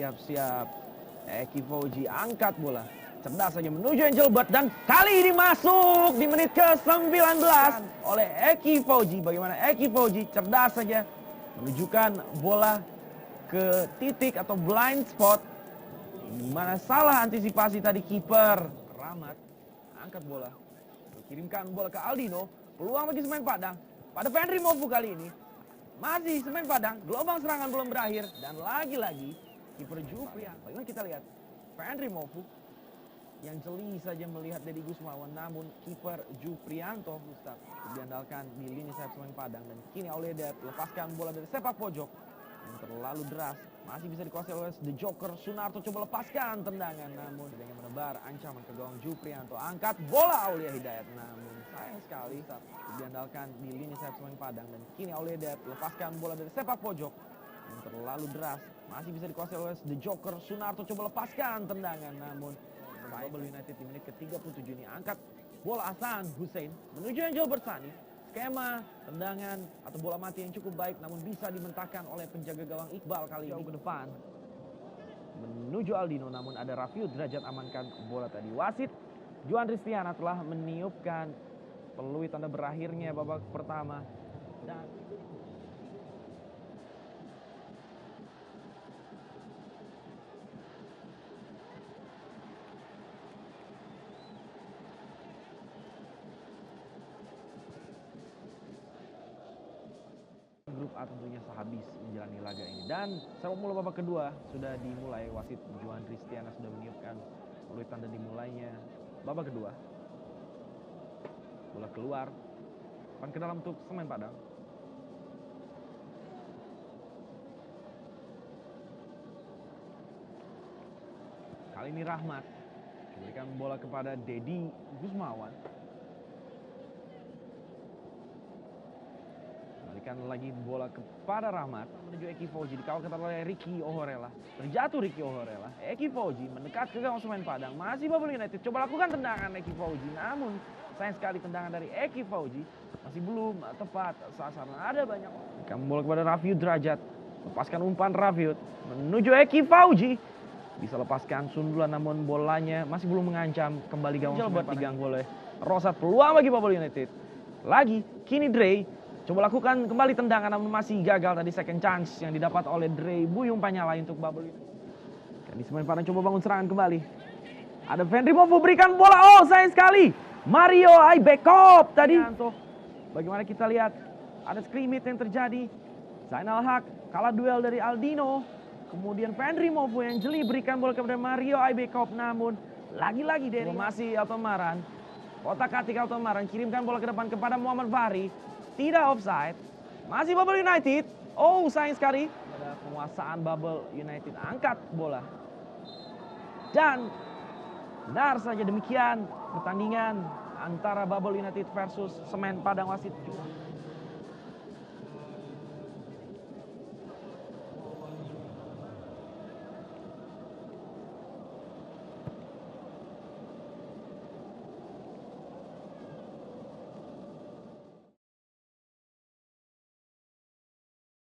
Siap-siap. Eki Fauji angkat bola. Cerdas saja menuju Angel Bird dan kali ini masuk di menit ke-19 oleh Eki Fauji. Bagaimana Eki Fauji cerdas saja menunjukkan bola ke titik atau blind spot. Di mana salah antisipasi tadi kiper. Rahmat angkat bola. Kirimkan bola ke Aldino. Peluang bagi Semen Padang. Pada Fenry Mofu kali ini. Masih Semen Padang. Gelombang serangan belum berakhir. Dan lagi-lagi kiper Juprian. Bagaimana kita lihat Fenry Mofu yang jeli saja melihat Deddy Gusmawan, namun kiper Juprianto Ustaz diandalkan di lini sayap Semen Padang dan kini Auledat lepaskan bola dari sepak pojok yang terlalu deras, masih bisa dikuasai oleh The Joker. Sunarto coba lepaskan tendangan, namun dengan menebar ancaman ke gawang Juprianto. Angkat bola Aulia Hidayat, namun sayang sekali Ustaz diandalkan di lini sayap Semen Padang dan kini Auledat lepaskan bola dari sepak pojok yang terlalu deras, masih bisa dikuasai oleh The Joker. Sunarto coba lepaskan tendangan, namun Bubble United di menit ke-37 ini angkat bola Hasan Hussein menuju Angel Bersani. Skema tendangan atau bola mati yang cukup baik, namun bisa dimentahkan oleh penjaga gawang Iqbal kali ini. Jauh ke depan menuju Aldino, namun ada Rafiud Derajat amankan bola tadi. Wasit Juan Ristiana telah meniupkan peluit tanda berakhirnya babak pertama. Dan grup A tentunya sehabis menjalani laga ini. Dan sepak bola babak kedua sudah dimulai. Wasit Juan Ristiana sudah meniupkan peluit tanda dimulainya babak kedua. Bola keluar, pan ke dalam untuk Semen Padang. Kali ini Rahmat memberikan bola kepada Deddy Gusmawan. Berikan lagi bola kepada Rahmat menuju Eki Fauji, dikawal ketat oleh Ricky Ohorela. Terjatuh Ricky Ohorela. Eki Fauji mendekat ke gawang Semen Padang. Masih Bubble United coba lakukan tendangan Eki Fauji, namun sayang sekali tendangan dari Eki Fauji masih belum tepat sasaran. Ada banyak. Berikan bola kepada Rafiud Derajat. Lepaskan umpan Rafiud menuju Eki Fauji. Bisa lepaskan sundulan, namun bolanya masih belum mengancam. Kembali gawang Semen Padang diganggu oleh Rosat. Peluang bagi Bubble United. Lagi kini Dre coba lakukan kembali tendangan, namun masih gagal tadi. Second chance yang didapat oleh Dre Buyung Panyalai untuk Bubble United. Kali Semen Padang coba bangun serangan kembali. Ada Fenry Mofu berikan bola. Oh, sayang sekali. Mario Aibekop tadi. Bagaimana kita lihat ada scrimmage yang terjadi. Zainal Haq kalah duel dari Aldino. Kemudian Fenry Mofu yang jeli berikan bola kepada Mario Aibekop, namun lagi-lagi dari masih Altomaran. Otak-atik Altomaran kirimkan bola ke depan kepada Muhammad Fahri. Tidak offside. Masih Bubble United. Oh, sayang sekali. Ada penguasaan Bubble United. Angkat bola. Dan benar saja demikian pertandingan antara Bubble United versus Semen Padang. Wasit